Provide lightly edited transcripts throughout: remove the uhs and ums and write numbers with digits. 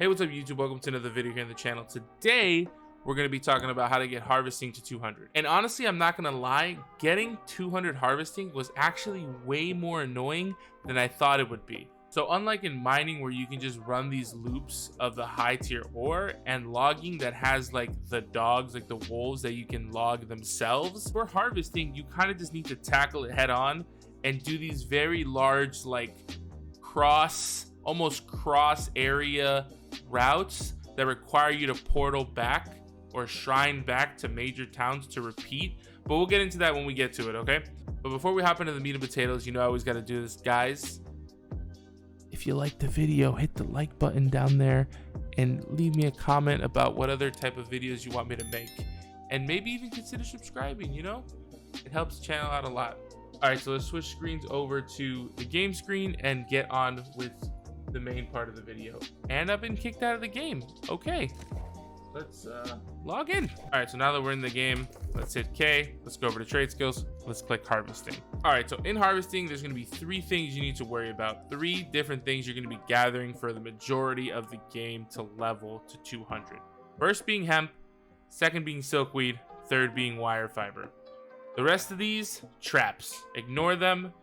Hey, what's up YouTube? Welcome to another video here on the channel. Today, we're going to be talking about how to get harvesting to 200. And honestly, I'm not going to lie, getting 200 harvesting was actually way more annoying than I thought it would be. So unlike in mining where you can just run these loops of the high tier ore, and logging that has like the dogs, like the wolves that you can log themselves, for harvesting, you kind of just need to tackle it head on and do these very large, like almost cross area routes that require you to portal back or shrine back to major towns to repeat. But we'll get into that when we get to it, okay? But before we hop into the meat and potatoes, you know I always got to do this, guys. If you liked the video, hit the like button down there and leave me a comment about what other type of videos you want me to make, and maybe even consider subscribing. You know, it helps the channel out a lot. All right, so let's switch screens over to the game screen and get on with the main part of the video. And I've been kicked out of the game. Okay, let's log in. All right, so now that we're in the game, let's hit K. Let's go over to trade skills. Let's click harvesting. All right, so in harvesting, there's going to be three things you need to worry about. Three different things you're going to be gathering for the majority of the game to level to 200. First being hemp, second being silkweed, third being wire fiber. The rest of these, traps. Ignore them.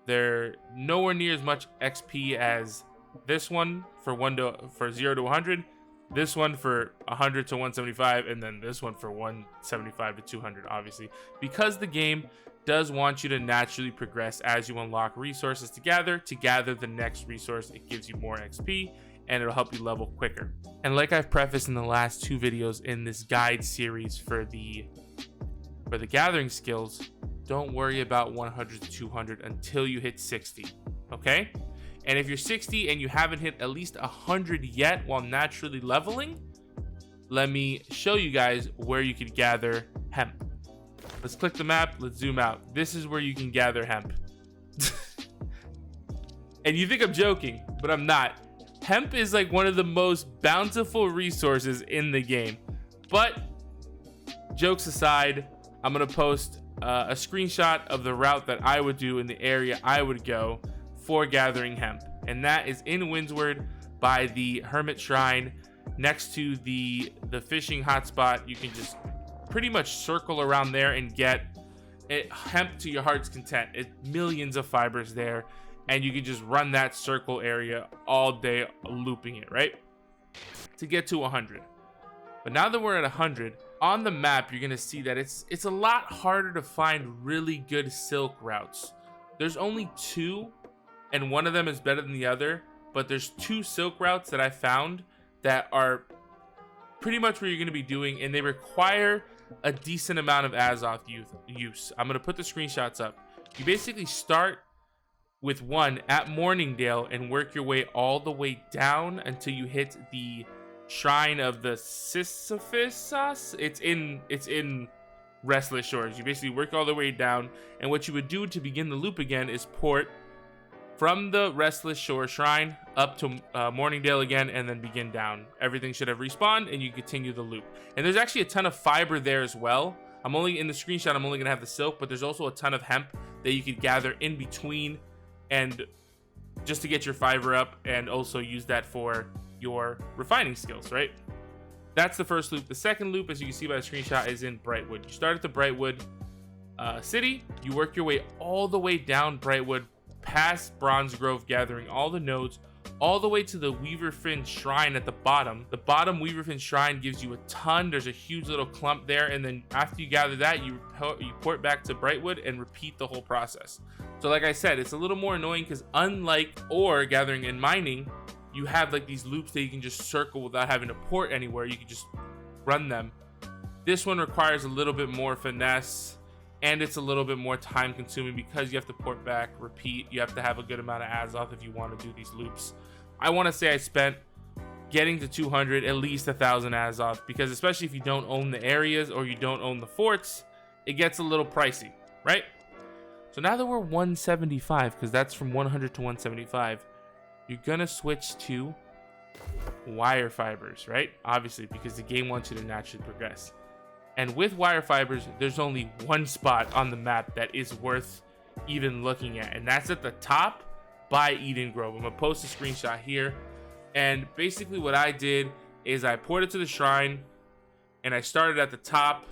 They're nowhere near as much XP as this one for 0 to 100, this one for 100 to 175, and then this one for 175 to 200, obviously, because the game does want you to naturally progress as you unlock resources to gather the next resource. It gives you more XP and it'll help you level quicker. And like I've prefaced in the last two videos in this guide series for the gathering skills, don't worry about 100 to 200 until you hit 60, okay? And if you're 60 and you haven't hit at least 100 yet while naturally leveling, let me show you guys where you can gather hemp. Let's click the map. Let's zoom out. This is where you can gather hemp. And you think I'm joking, but I'm not. Hemp is like one of the most bountiful resources in the game. But jokes aside, I'm going to post a screenshot of the route that I would do in the area I would go for gathering hemp, and that is in Windsward by the Hermit Shrine next to the fishing hotspot. You can just pretty much circle around there and get hemp to your heart's content. Millions of fibers there, and you can just run that circle area all day looping it, right, to get to 100. But now that we're at 100 on the map, you're gonna see that it's a lot harder to find really good silk routes. There's only two, and one of them is better than the other, but there's two silk routes that I found that are pretty much what you're going to be doing, and they require a decent amount of Azoth use. I'm going to put the screenshots up. You basically start with one at Morningdale and work your way all the way down until you hit the Shrine of the Sisyphus. It's in Restless Shores. You basically work all the way down, and what you would do to begin the loop again is port from the Restless Shore Shrine up to Morningdale again, and then begin down. Everything should have respawned, and you continue the loop. And there's actually a ton of fiber there as well. I'm only in the screenshot, I'm only gonna have the silk, but there's also a ton of hemp that you could gather in between, and just to get your fiber up, and also use that for your refining skills, right? That's the first loop. The second loop, as you can see by the screenshot, is in Brightwood. You start at the Brightwood city, you work your way all the way down Brightwood, past Bronze Grove, gathering all the nodes, all the way to the Weaverfin Shrine at the bottom. The bottom Weaverfin Shrine gives you a ton. There's a huge little clump there, and then after you gather that, you port back to Brightwood and repeat the whole process. So like I said, it's a little more annoying because unlike ore gathering and mining, you have like these loops that you can just circle without having to port anywhere. You can just run them. This one requires a little bit more finesse, and it's a little bit more time consuming because you have to port back, repeat. You have to have a good amount of Azoth if you want to do these loops. I want to say I spent getting to 200 at least 1,000 Azoth, because especially if you don't own the areas or you don't own the forts, it gets a little pricey, right? So now that we're 175, because that's from 100 to 175, you're gonna switch to wire fibers, right? Obviously, because the game wants you to naturally progress. And with wire fibers, there's only one spot on the map that is worth even looking at, and that's at the top by Eden Grove. I'm gonna post a screenshot here, And basically what I did is I poured it to the shrine, and I started at the top,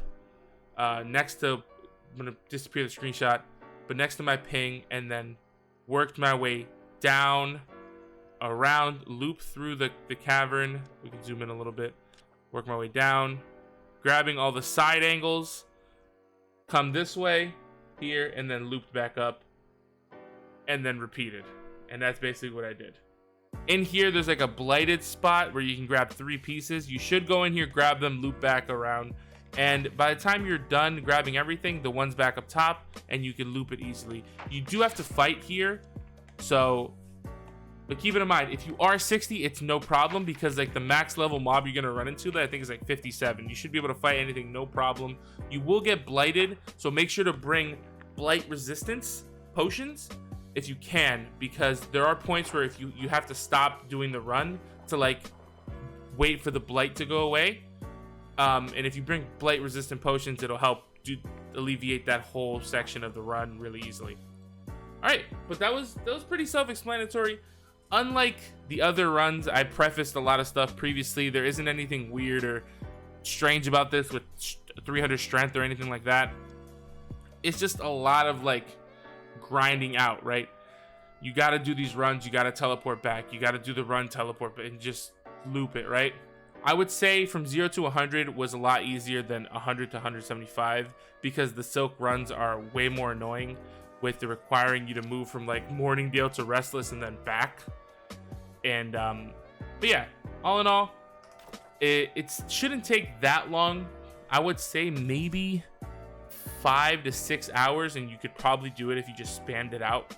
next to, I'm gonna disappear the screenshot, but next to my ping, and then worked my way down, around, loop through the cavern. We can zoom in a little bit. Work my way down, grabbing all the side angles, come this way here, and then looped back up, and then repeated. And that's basically what I did. In here, there's like a blighted spot where you can grab 3 pieces. You should go in here, grab them, loop back around, and by the time you're done grabbing everything, the one's back up top, and you can loop it easily. You do have to fight here, so, but keep it in mind, if you are 60, it's no problem, because like the max level mob you're gonna run into that I think is like 57. You should be able to fight anything, no problem. You will get blighted, so make sure to bring blight resistance potions if you can, because there are points where if you have to stop doing the run to like wait for the blight to go away. And if you bring blight resistant potions, it'll help alleviate that whole section of the run really easily. All right, but that was pretty self-explanatory. Unlike the other runs, I prefaced a lot of stuff previously. There isn't anything weird or strange about this with 300 strength or anything like that. It's just a lot of like grinding out, right? You got to do these runs, you got to teleport back, you got to do the run, teleport, and just loop it, right? I would say from 0 to 100 was a lot easier than 100 to 175, because the silk runs are way more annoying with the requiring you to move from like Morningdale to Restless and then back. And but yeah, all in all, it shouldn't take that long. I would say maybe 5 to 6 hours, and you could probably do it if you just spammed it out.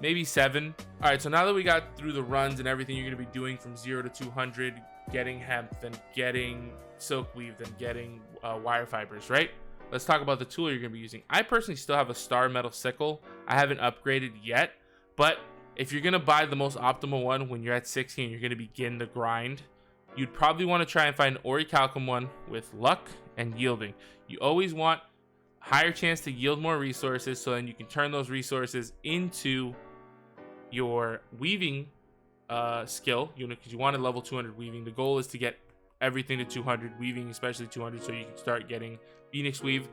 Maybe 7. All right, so now that we got through the runs and everything you're gonna be doing from 0 to 200, getting hemp, then getting silk weave, then getting wire fibers, right? Let's talk about the tool you're gonna be using. I personally still have a star metal sickle. I haven't upgraded yet, but if you're gonna buy the most optimal one when you're at 60 and you're gonna begin the grind, you'd probably want to try and find an orichalcum one with luck and yielding. You always want higher chance to yield more resources, so then you can turn those resources into your weaving skill, because you want to level 200 weaving. The goal is to get everything to 200 weaving, especially 200, so you can start getting Phoenix weave.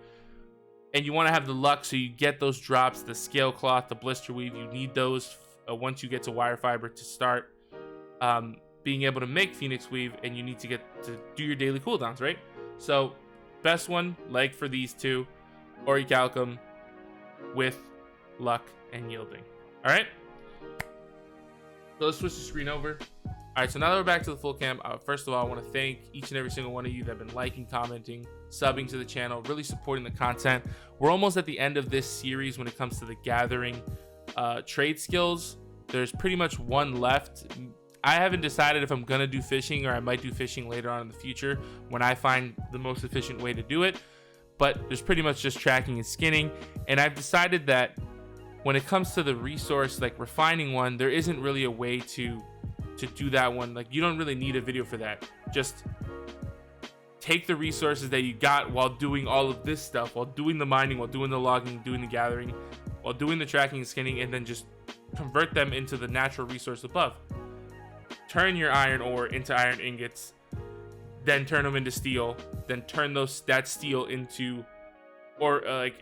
And you want to have the luck, so you get those drops, the scale cloth, the blister weave. You need those once you get to wire fiber to start being able to make Phoenix weave, and you need to get to do your daily cooldowns, right? So best one, like for these two, orichalcum with luck and yielding. All right, so let's switch the screen over. All right, so now that we're back to the full cam, first of all, I want to thank each and every single one of you that have been liking, commenting, subbing to the channel, really supporting the content. We're almost at the end of this series when it comes to the gathering trade skills. There's pretty much one left. I haven't decided if I'm gonna do fishing, or I might do fishing later on in the future when I find the most efficient way to do it. But there's pretty much just tracking and skinning, and I've decided that when it comes to the resource like refining one, there isn't really a way to do that one. Like, you don't really need a video for that. Just take the resources that you got while doing all of this stuff, while doing the mining, while doing the logging, doing the gathering, while doing the tracking and skinning, and then just convert them into the natural resource above. Turn your iron ore into iron ingots, then turn them into steel, then turn that steel into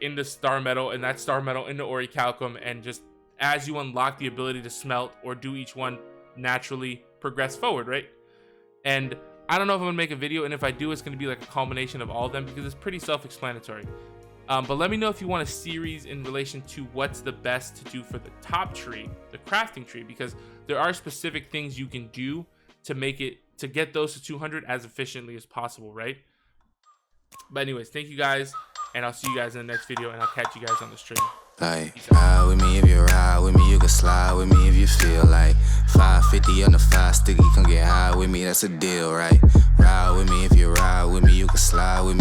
into star metal, and that star metal into orichalcum, and just as you unlock the ability to smelt or do each one naturally, progress forward, right? And I don't know if I'm gonna make a video, and if I do, it's gonna be like a combination of all of them, because it's pretty self-explanatory. But let me know if you want a series in relation to what's the best to do for the top tree, the crafting tree, because there are specific things you can do to make it, to get those to 200 as efficiently as possible, right? But anyways, thank you guys, and I'll see you guys in the next video, and I'll catch you guys on the stream. Like, ride with me if you ride with me, you can slide with me if you feel like 550 on the 5 sticky, come get high with me, that's a deal, right? Ride with me if you ride with me, you can slide with me.